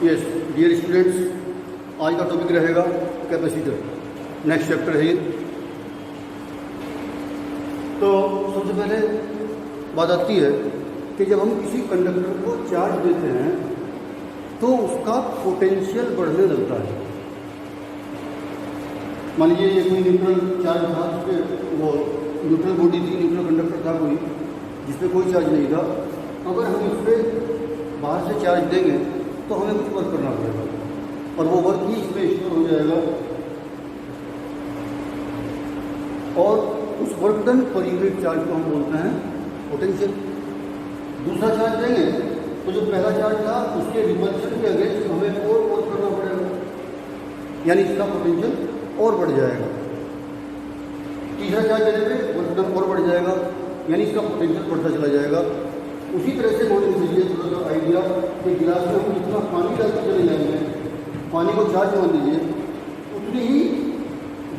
Yes dear students, आज का topic रहेगा कैपेसिटर। नेक्स्ट चैप्टर है ये। तो सबसे पहले बात आती है कि जब हम किसी कंडक्टर को चार्ज देते हैं तो उसका पोटेंशियल बढ़ने लगता है। मान लीजिए ये कोई न्यूट्रल चार्ज था, जिसपे वो न्यूट्रल बॉडी थी, न्यूट्रल कंडक्टर था कोई, जिसपे कोई चार्ज नहीं था। अगर हम इस पर बाहर से चार्ज देंगे तो हमें कुछ वर्क करना पड़ेगा और वो वर्क ही इसमें स्टोर हो जाएगा और उस work done per unit charge को हम बोलते हैं पोटेंशियल। दूसरा चार्ज देंगे तो जो पहला चार्ज था उसके रिपल्शन के अगेंस्ट हमें और वर्क करना पड़ेगा, यानी इसका पोटेंशियल और बढ़ जाएगा। तीसरा चार्ज देने पे वर्क डन और बढ़ जाएगा, यानी इसका पोटेंशियल बढ़ता चला जाएगा। उसी तरह से मान लीजिए थोड़ा सा आइडिया कि गिलास में हम जितना पानी डालते चले जाएंगे, पानी को चार्ज मान लीजिए, उतनी ही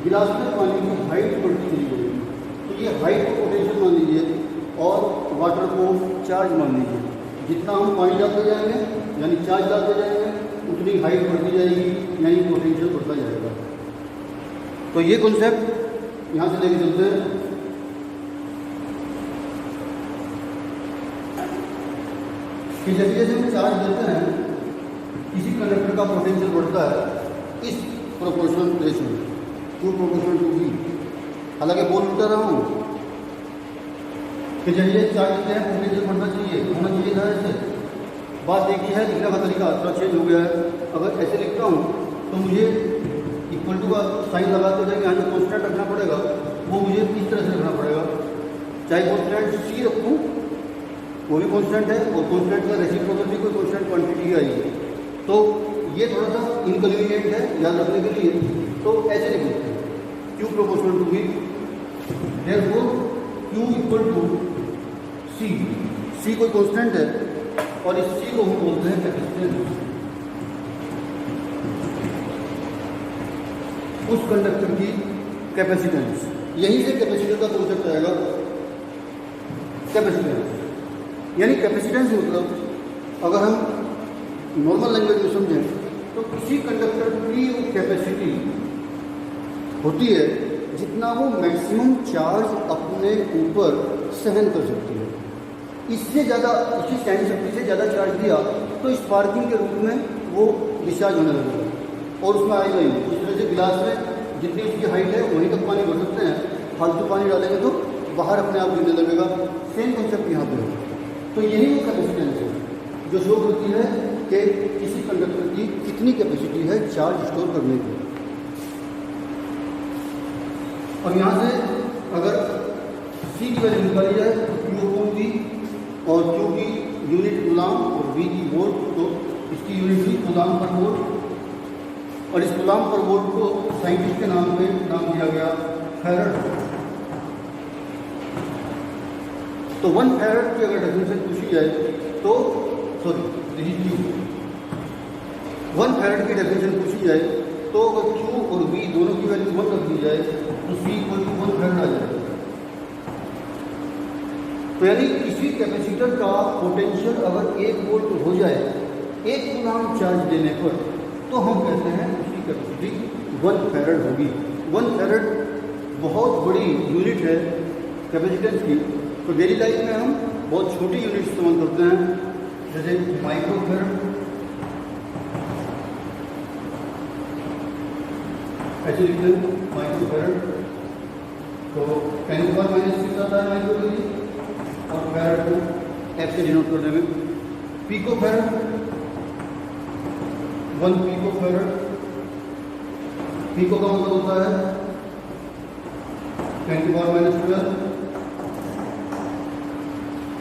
गिलास में पानी की हाइट बढ़ती चली जाएगी। तो ये हाइट को पोटेंशियल मान लीजिए और वाटर को चार्ज मान लीजिए। जितना हम पानी डालते जाएंगे यानी चार्ज डालते जाएंगे उतनी हाइट बढ़ती जाएगी, यानी पोटेंशियल बढ़ता जाएगा। तो ये कॉन्सेप्ट यहाँ से लेके चलते हैं। कि जब जैसे हम चार्ज देते हैं किसी कंडक्टर का पोटेंशियल बढ़ता है इस प्रोपोर्शनल रेशियो में, 2:V। हालांकि बोल उल्टा रहा हूँ कि जब ये चार्ज देते हैं पोटेंशियल बढ़ना चाहिए, होना चाहिए था ऐसे। बात एक ही है, लिखने का तरीका थोड़ा चेंज हो गया है। अगर ऐसे लिखता हूँ तो मुझे इक्वल टू का साइन लगाते जाएंगे, यहाँ जो कॉन्स्टेंट रखना पड़ेगा वो मुझे इस तरह से रखना पड़ेगा। चाहे कॉन्स्टेंट सी रखूँ, कोई भी कॉन्स्टेंट है और कॉन्स्टेंट का रेसिप्रोकल भी कोई कॉन्स्टेंट क्वांटिटी आई है, तो ये थोड़ा सा इनकन्वीनियंट है याद रखने के लिए। तो ऐसे लिख सकते हैं Q proportional to V, therefore Q equal to C। C कोई कॉन्स्टेंट है और इस C को हम बोलते हैं कैपेसिटेंस। उस कंडक्टर की कैपेसिटेंस, यहीं से कैपेसिटर का कॉन्सेप्ट आएगा। कैपेसिटेंस यानी कैपेसिटेंस मतलब अगर हम नॉर्मल लैंग्वेज में समझें तो किसी कंडक्टर की कैपेसिटी होती है जितना वो मैक्सिमम चार्ज अपने ऊपर सहन कर सकती है। इससे ज़्यादा, इसकी सहन शक्ति से ज़्यादा चार्ज दिया तो स्पार्किंग के रूप में वो डिस्चार्ज होने लगेगा और उसमें आएगा ही। इस तरह से गिलास में जितनी उसकी हाइट है वहीं तक पानी भर सकते हैं, फालतू पानी डालेंगे तो बाहर अपने आप गिरने लगेगा। सेम कॉन्सेप्ट यहाँ पे है। तो यही वो कैपेसिटेंस है जो शो करती है कि किसी कंडक्टर की कितनी कैपेसिटी है चार्ज स्टोर करने की। और यहाँ से अगर C की वैल्यू निकाली जाए तो Q/V और Q की यूनिट कूलाम और V की वोल्ट, तो इसकी यूनिट भी कूलाम पर वोल्ट और इस कूलाम पर वोल्ट को साइंटिस्ट के नाम पे नाम दिया गया फैराड। तो 1 फैराड की अगर डेफिनेशन पूछी जाए तो दिस इज Q। 1 फैराड की डेफिनेशन पूछी जाए तो अगर Q और V दोनों की वैल्यू 1 रख दी जाए तो C इक्वल टू 1 फैराड आ जाएगा। तो यानी किसी कैपेसिटर का पोटेंशियल अगर 1 वोल्ट हो जाए 1 कूलाम चार्ज देने पर, तो हम कहते हैं उसकी कैपेसिटी 1 फैराड होगी। 1 फैराड बहुत बड़ी यूनिट है कैपेसिटेंस की। तो डेली लाइफ में हम बहुत छोटी यूनिट इस्तेमाल करते हैं, जैसे माइक्रो फैराड, ऐसे लिखते हैं माइक्रो फैराड। तो 10⁻⁻⁶ आता है माइक्रो के लिए और फैराड को F से डिनोट करने में। Pico farad, 1 pico farad. Pico का मतलब होता है 10⁻⁻12।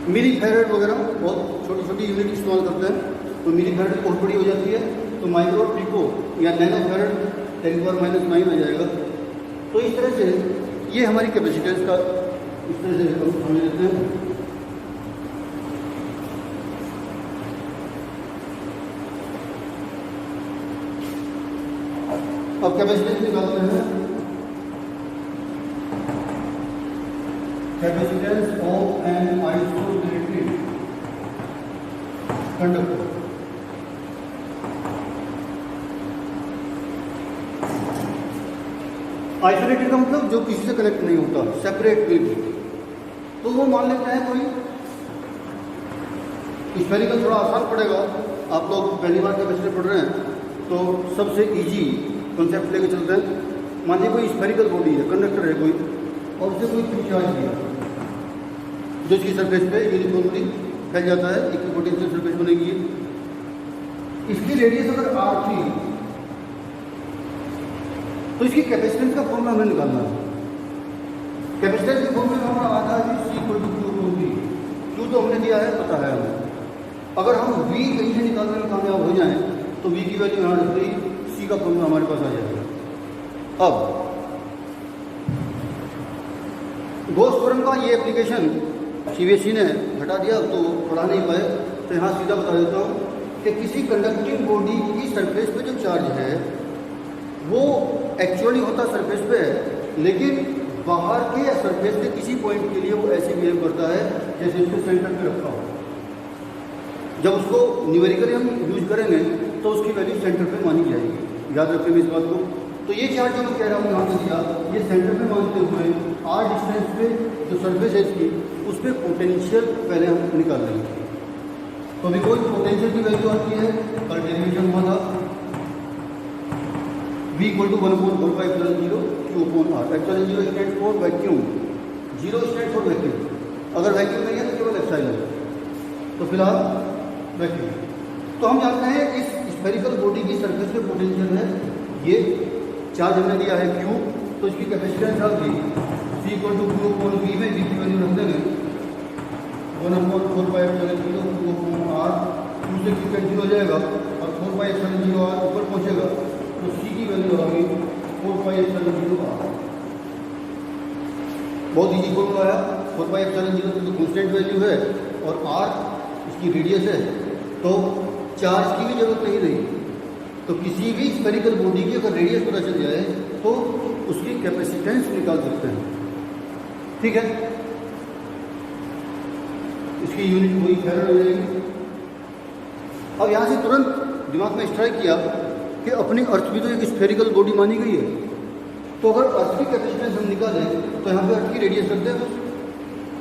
मिली फैराड वगैरह बहुत छोटी छोटी यूनिट इस्तेमाल करते हैं, तो मिली फैराड बहुत बड़ी हो जाती है। तो माइक्रो, पिको या नैनो फैराड 10⁻⁹ आ जाएगा। तो इस तरह से ये हमारी कैपेसिटेंस का इस तरह से हम समझ लेते हैं। अब कैपेसिटेंस निकालते हैं। Capacitance of an isolated conductor. Isolated का मतलब जो किसी से कनेक्ट नहीं होता, सेपरेट बिल्कुल। तो वो मान लेते हैं कोई स्फेरिकल, थोड़ा आसान पड़ेगा, आप लोग पहली बार कैपेसिटर पढ़ रहे हैं तो सबसे इजी कॉन्सेप्ट लेके चलते हैं। मान लीजिए कोई स्फेरिकल बॉडी है, कंडक्टर है कोई, और उसे कोई फ्री चार्ज दिया जो इसकी सरफेस पे यूनिफॉर्मली फैल जाता है, एक पोटेंशियल सरफेस बनेगी। इसकी रेडियस अगर r थी तो इसकी कैपेसिटेंस का फॉर्मूला हमें निकालना है। कैपेसिटेंस के फॉर्मूले में हमारा आता है C = Q/V। Q तो हमने दिया है, पता है हमें। अगर हम V कहीं से निकालने में कामयाब हो जाएं तो V की वैल्यू यहाँ रख दी, C का फॉर्मूला हमारे पास आ जाएगा। अब गोस थ्योरम का ये एप्लीकेशन CBSE ने हटा दिया तो पढ़ा नहीं पाए, तो यहाँ सीधा बता देता हूँ कि किसी कंडक्टिंग बॉडी की सरफेस पे जो चार्ज है वो एक्चुअली होता सरफेस पे है, लेकिन बाहर के या सरफेस के किसी पॉइंट के लिए वो ऐसे बिहेव करता है जैसे उसको सेंटर पे रखा हो। जब उसको न्यूमेरिकली हम यूज करेंगे तो उसकी वैल्यू सेंटर पे मानी जाएगी, याद रखेंगे इस बात को। तो ये चार्ज जो मैं कह रहा हूँ यहाँ पे दिया, ये सेंटर पे मानते हुए r डिस्टेंस पे जो सरफेस है इसकी, उस पर पोटेंशियल पहले हम निकाल लेंगे। तो अभी कोई पोटेंशियल की वैल्यू आती है, कल डेरिवेशन हुआ था, V = 1/4πε0 Q/R। Actually 0 stand for vacuum, 0 stand for vacuum. अगर वैक्यूम नहीं है तो केवल एप्सिलॉन, तो फिलहाल वैक्यूम। तो हम जानते हैं इस स्फेरिकल बॉडी की सरफेस पे पोटेंशियल है, ये चार्ज हमने दिया है Q, तो इसकी कैपेसिटेंस आ गई C = Q/V में V की वैल्यू रख देंगे 1/4πε0 Q/R। Q से Q कैंसिल हो जाएगा और 4πε0R ऊपर पहुंचेगा, तो C की वैल्यू आ गई 4πε0R। बहुत इजी फॉर्मूला आया। 4πε0 तो कॉन्स्टेंट वैल्यू है और R इसकी रेडियस है, तो चार्ज की भी जरूरत नहीं रही। तो किसी भी स्फेरिकल बॉडी की अगर रेडियस पता चल जाए तो उसकी कैपेसिटेंस निकाल सकते हैं, ठीक है। इसकी यूनिट वही फैराड हो जाएगी। अब यहाँ से तुरंत दिमाग में स्ट्राइक किया कि अपनी अर्थ भी तो एक स्फेरिकल बॉडी मानी गई है, तो अगर अर्थ की कैपेसिटेंस हम निकालें तो यहाँ पे अर्थ की रेडियस रखते हैं,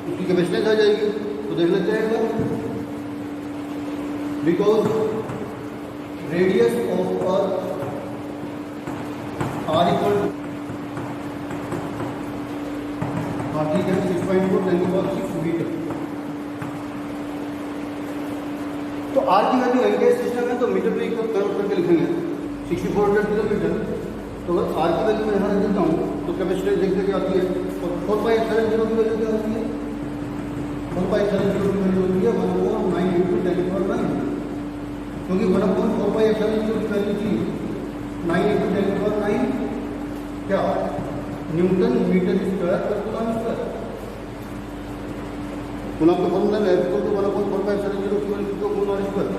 उसकी कैपेसिटेंस आ जाएगी। तो देख लेते हैं एक because radius of earth R = ठीक है 6.4 × 6 मीटर। तो R की वैल्यू एनकेएस सिस्टम है तो मीटर में कन्वर्ट करके लिखेंगे 6400 किलोमीटर। तो अगर R की वैल्यू मैं यहाँ रख देता हूँ तो कैपेसिटेंस देखते क्या आती है, और 4πε0 की वैल्यू क्या आती है, 4πε0 की वैल्यू होती है 1/9 × 10⁹, क्योंकि 1/4πε0 की वैल्यू थी 9 × 10⁹ क्या न्यूटन मीटर स्क्वायर पर कूलम स्क्वायर। कूलम का फॉर्मूला है तो 1/4πε0 की वैल्यू को कूलम स्क्वायर।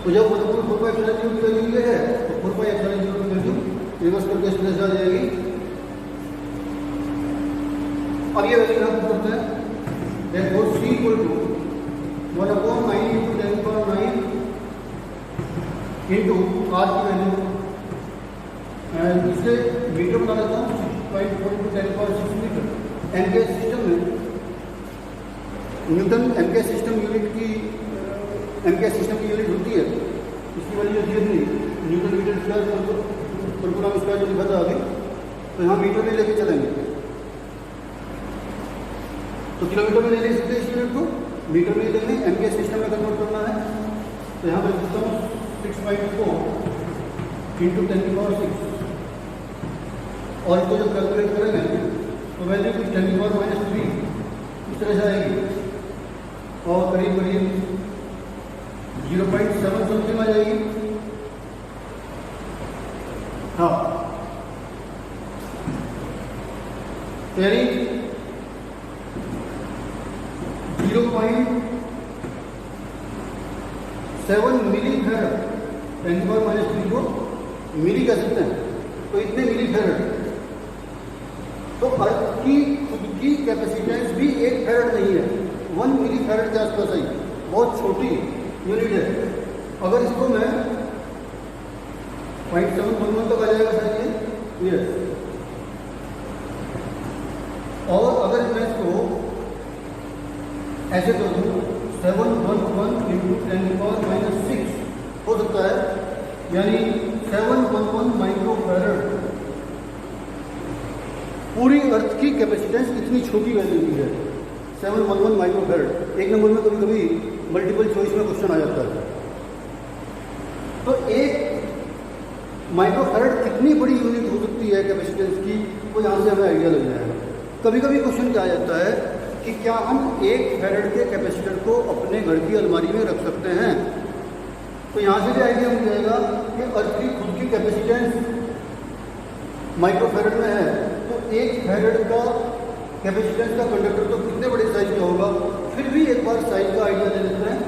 तो जब 1/4πε0 की वैल्यू ये है तो 4πε0 की वैल्यू रिवर्स करके इसमें आ जाएगी। अब ये वैल्यू हम करते हैं, therefore C = 1/9 × 10⁹ into R की वैल्यू, इससे मीटर बना लेता हूँ 6.4 × 10⁶ मीटर। एनकेएस सिस्टम में न्यूटन एनकेएस सिस्टम यूनिट की यूनिट होती है, इसकी वैल्यू दिए नहीं, न्यूटन मीटर स्क्वायर पर कूलम स्क्वायर जो लिखा था अभी, तो यहाँ मीटर में लेके चलेंगे तो किलोमीटर में नहीं ले सकते इस यूनिट को, मीटर में लेंगे, एनकेएस सिस्टम में कन्वर्ट करना है। तो यहाँ पर लिखता हूँ 6.4 × 10⁶, और इसको जब कैलकुलेट करेंगे तो वैल्यू कुछ 10⁻³ इस तरह से आएगी, और करीब करीब 0.7 समथिंग आ जाएगी। हाँ, यानी 0.7 मिली फैराड, 10⁻³ को मिली कह सकते हैं, तो इतने मिली फैराड। तो अर्थ की खुद की कैपेसिटेंस भी 1 फैराड नहीं है, 1 मिली फैराड के आसपास आई, बहुत छोटी यूनिट है। अगर इसको मैं 0.711 तक आ जाएगा शायद ये, ऐसे कर दूँ 711 इंटू 10⁻⁻6 हो सकता है, यानी 711 माइक्रोफैरड। पूरी अर्थ की कैपेसिटेंस इतनी छोटी वैल्यू की है 711 माइक्रोफैरड। एक नंबर में कभी कभी मल्टीपल चॉइस में क्वेश्चन आ जाता है। तो एक माइक्रोफैरड कितनी बड़ी यूनिट हो सकती है कैपेसिटेंस की, वो यहाँ से हमें आइडिया लग जाएगा। कभी कभी क्वेश्चन क्या आ जाता है कि क्या हम 1 फैरड के कैपेसिटर को अपने घर की अलमारी में रख सकते हैं। तो यहाँ से भी आइडिया मिल जाएगा कि अर्थ की खुद की कैपेसिटेंस माइक्रोफैरड में है, तो 1 फैरड का कैपेसिटेंस का कंडक्टर तो कितने बड़े साइज का होगा। फिर भी एक बार साइज का आइडिया ले लेते हैं।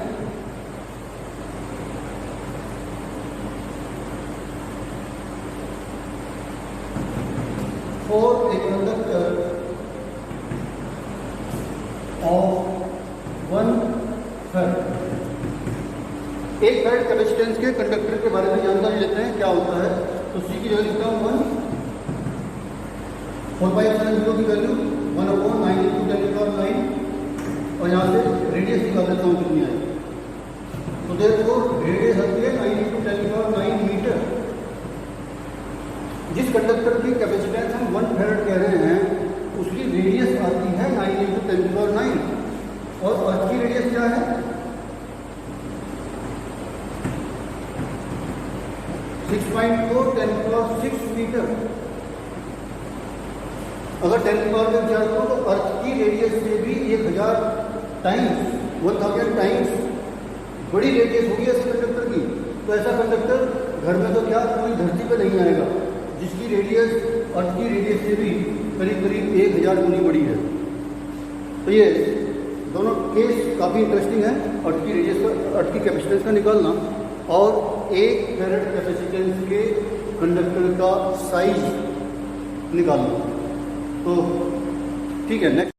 For a conductor of 1 farad, 1 farad capacitance के कंडक्टर के बारे में जानकारी लेते हैं क्या होता है। तो सी की जगह लिखता हूँ 1, 4πε0 की वैल्यू 1/9 × 10⁹ और यहाँ से रेडियस निकाल देता हूँ कितनी आएगी। तो देखो रेडियस आती है 9 × 10⁹ मीटर। जिस कंडक्टर की कैपेसिटेंस हम 1 फैरड कह रहे हैं उसकी रेडियस आती है 9 × 10⁹ और अर्थ की रेडियस क्या है 6.4 10⁶ मीटर। अगर 10 की पावर में विचार करो तो अर्थ की रेडियस से भी 1000 टाइम्स बड़ी रेडियस होगी ऐसे कंडक्टर की। तो ऐसा कंडक्टर घर में तो क्या पूरी धरती पे नहीं आएगा, जिसकी रेडियस अर्थ की रेडियस से भी करीब करीब 1000 गुनी बड़ी है। तो ये दोनों केस काफ़ी इंटरेस्टिंग है, अर्थ की रेडियस का, अर्थ की कैपेसिटेंस का निकालना और 1 फैरड कैपेसिटेंस के कंडक्टर का साइज निकालना। तो ठीक है, नेक्स्ट